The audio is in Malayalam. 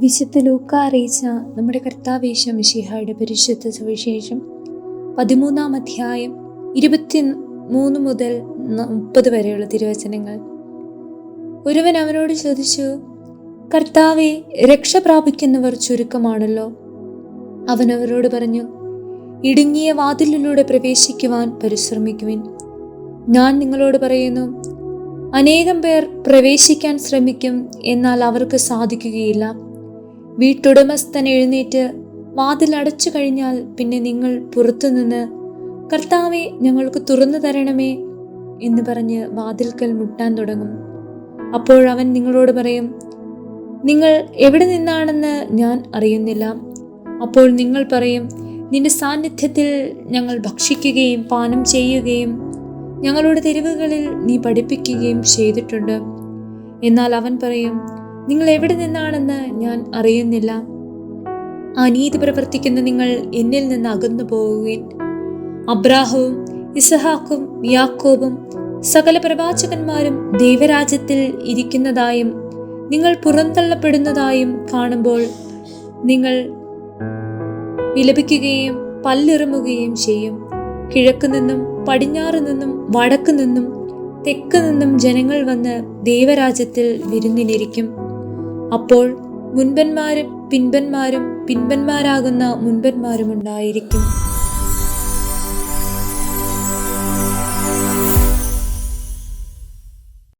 വിശുദ്ധ ലൂക്ക അറിയിച്ച നമ്മുടെ കർത്താവേശ മിശിഹായുടെ പരിശുദ്ധ സുവിശേഷം 13-ാം അധ്യായം 23 മുതൽ 30 വരെയുള്ള തിരുവചനങ്ങൾ. ഒരുവൻ അവനോട് ചോദിച്ചു, കർത്താവെ, രക്ഷ പ്രാപിക്കുന്നവർ ചുരുക്കമാണല്ലോ. അവൻ അവരോട് പറഞ്ഞു, ഇടുങ്ങിയ വാതിലിലൂടെ പ്രവേശിക്കുവാൻ പരിശ്രമിക്കുവിൻ. ഞാൻ നിങ്ങളോട് പറയുന്നു, അനേകം പേർ പ്രവേശിക്കാൻ ശ്രമിക്കും, എന്നാൽ അവർക്ക് സാധിക്കുകയില്ല. വീട്ടുടമസ്ഥൻ എഴുന്നേറ്റ് വാതിൽ അടച്ചു കഴിഞ്ഞാൽ പിന്നെ നിങ്ങൾ പുറത്തുനിന്ന്, കർത്താവെ, ഞങ്ങൾക്ക് തുറന്നു തരണമേ എന്ന് പറഞ്ഞ് വാതിൽക്കൽ മുട്ടാൻ തുടങ്ങും. അപ്പോഴവൻ നിങ്ങളോട് പറയും, നിങ്ങൾ എവിടെ നിന്നാണെന്ന് ഞാൻ അറിയുന്നില്ല. അപ്പോൾ നിങ്ങൾ പറയും, നിന്റെ സാന്നിധ്യത്തിൽ ഞങ്ങൾ ഭക്ഷിക്കുകയും പാനം ചെയ്യുകയും ഞങ്ങളുടെ തെരുവുകളിൽ നീ പഠിപ്പിക്കുകയും ചെയ്തിട്ടുണ്ട്. എന്നാൽ അവൻ പറയും, നിങ്ങൾ എവിടെ നിന്നാണെന്ന് ഞാൻ അറിയുന്നില്ല. അനീതി പ്രവർത്തിക്കുന്ന നിങ്ങൾ എന്നിൽ നിന്ന് അകന്നു പോകുവിൻ. അബ്രാഹവും ഇസഹാക്കും യാക്കോബും സകല പ്രവാചകന്മാരും ദൈവരാജ്യത്തിൽ ഇരിക്കുന്നതായും നിങ്ങൾ പുറന്തള്ളപ്പെടുന്നതായും കാണുമ്പോൾ നിങ്ങൾ വിലപിക്കുകയും പല്ലിറുമുകയും ചെയ്യും. കിഴക്ക് നിന്നും പടിഞ്ഞാറ് നിന്നും വടക്ക് നിന്നും തെക്ക് നിന്നും ജനങ്ങൾ വന്ന് ദൈവരാജ്യത്തിൽ വിരുന്നിനിരിക്കും. അപ്പോൾ മുൻപന്മാരും പിൻപന്മാരും പിൻപന്മാരാകുന്ന മുൻപന്മാരും ഉണ്ടായിരിക്കും.